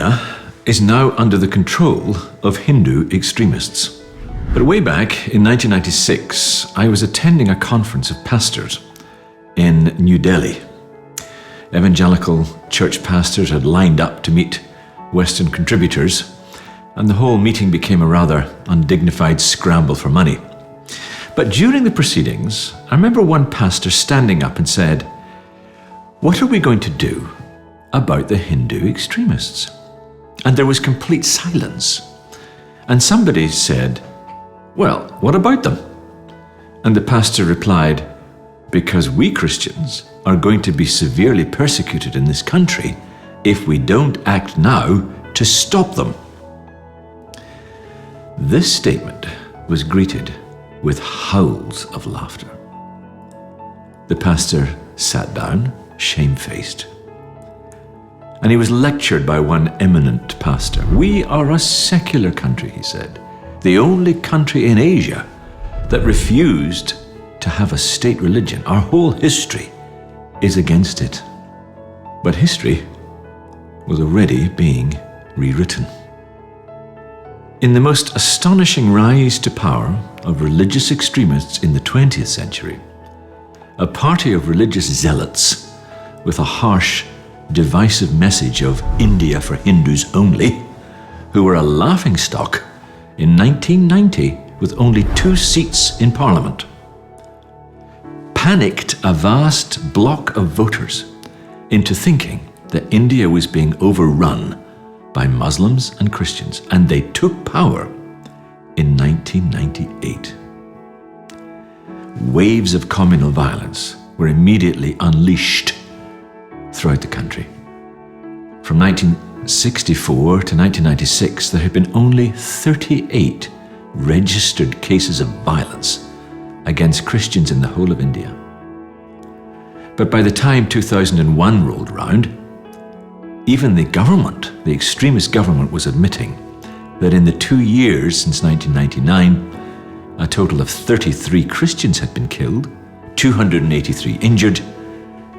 India is now under the control of Hindu extremists. But way back in 1996, I was attending a conference of pastors in New Delhi. Evangelical church pastors had lined up to meet Western contributors, and the whole meeting became a rather undignified scramble for money. But during the proceedings, I remember one pastor standing up and said, "What are we going to do about the Hindu extremists?" And there was complete silence. And somebody said, "Well, what about them?" And the pastor replied, "Because we Christians are going to be severely persecuted in this country if we don't act now to stop them." This statement was greeted with howls of laughter. The pastor sat down, shamefaced, and he was lectured by one eminent pastor. "We are a secular country," he said, "the only country in Asia that refused to have a state religion. Our whole history is against it." But history was already being rewritten. In the most astonishing rise to power of religious extremists in the 20th century, a party of religious zealots with a harsh, divisive message of India for Hindus only, who were a laughingstock in 1990 with only 2 seats in Parliament, panicked a vast block of voters into thinking that India was being overrun by Muslims and Christians, and they took power in 1998. Waves of communal violence were immediately unleashed throughout the country. From 1964 to 1996, there had been only 38 registered cases of violence against Christians in the whole of India. But by the time 2001 rolled round, even the government, the extremist government, was admitting that in the 2 years since 1999, a total of 33 Christians had been killed, 283 injured,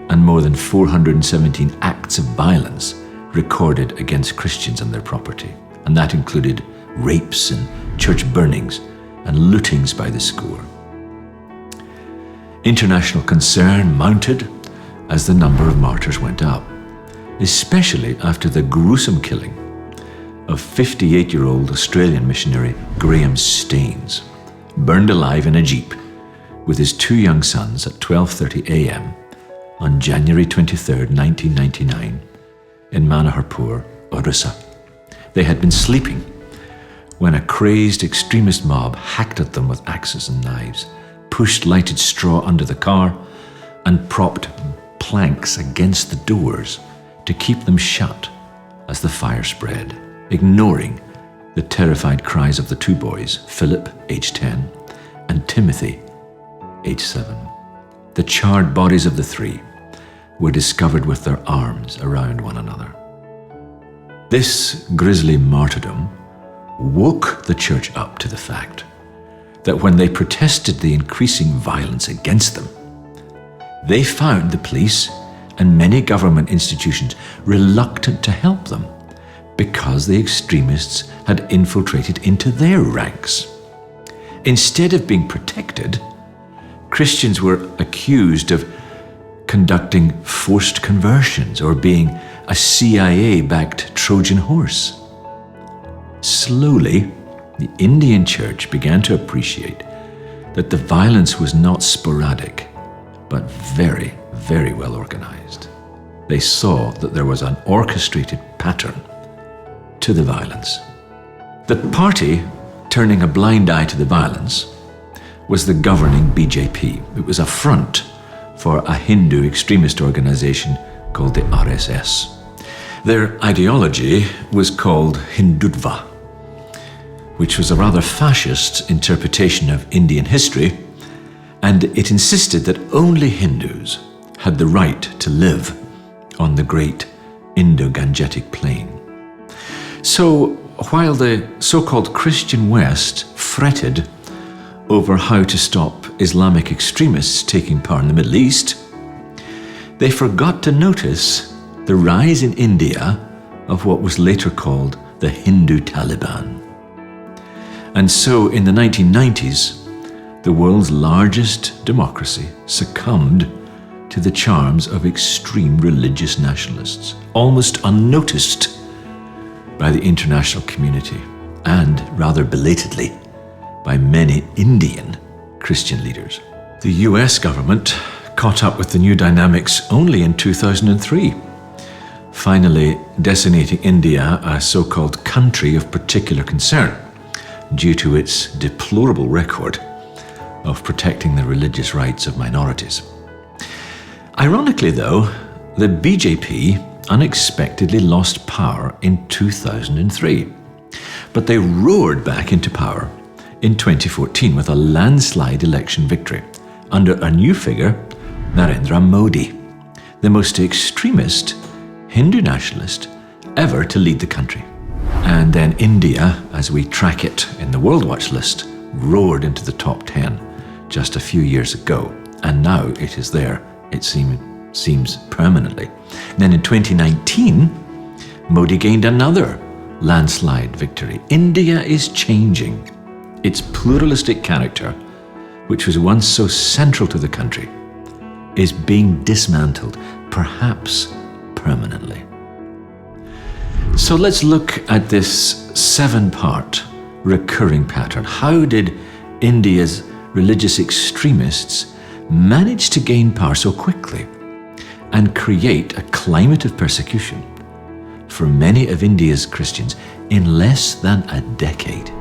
and more than 417 acts of violence recorded against Christians and their property. And that included rapes and church burnings and lootings by the score. International concern mounted as the number of martyrs went up, especially after the gruesome killing of 58-year-old Australian missionary Graham Staines, burned alive in a jeep with his 2 young sons at 12:30 a.m. on January 23, 1999, in Manoharpur, Orissa. They had been sleeping when a crazed extremist mob hacked at them with axes and knives, pushed lighted straw under the car, and propped planks against the doors to keep them shut as the fire spread, ignoring the terrified cries of the 2 boys, Philip, age 10, and Timothy, age 7. The charred bodies of the 3 were discovered with their arms around one another. This grisly martyrdom woke the church up to the fact that when they protested the increasing violence against them, they found the police and many government institutions reluctant to help them because the extremists had infiltrated into their ranks. Instead of being protected, Christians were accused of conducting forced conversions or being a CIA-backed Trojan horse. Slowly, the Indian church began to appreciate that the violence was not sporadic, but very, very well organized. They saw that there was an orchestrated pattern to the violence. The party turning a blind eye to the violence was the governing BJP. It was a front for a Hindu extremist organization called the RSS. Their ideology was called Hindutva, which was a rather fascist interpretation of Indian history, and it insisted that only Hindus had the right to live on the great Indo-Gangetic plain. So, while the so-called Christian West fretted over how to stop Islamic extremists taking power in the Middle East, they forgot to notice the rise in India of what was later called the Hindu Taliban. And so in the 1990s, the world's largest democracy succumbed to the charms of extreme religious nationalists, almost unnoticed by the international community, and rather belatedly by many Indian Christian leaders. The US government caught up with the new dynamics only in 2003, finally designating India a so-called country of particular concern due to its deplorable record of protecting the religious rights of minorities. Ironically though, the BJP unexpectedly lost power in 2003, but they roared back into power in 2014 with a landslide election victory under a new figure, Narendra Modi, the most extremist Hindu nationalist ever to lead the country. And then India, as we track it in the World Watch list, roared into the top 10 just a few years ago, and now it is there, it seems permanently. Then in 2019, Modi gained another landslide victory. India is changing. Its pluralistic character, which was once so central to the country, is being dismantled, perhaps permanently. So let's look at this 7-part recurring pattern. How did India's religious extremists manage to gain power so quickly and create a climate of persecution for many of India's Christians in less than a decade?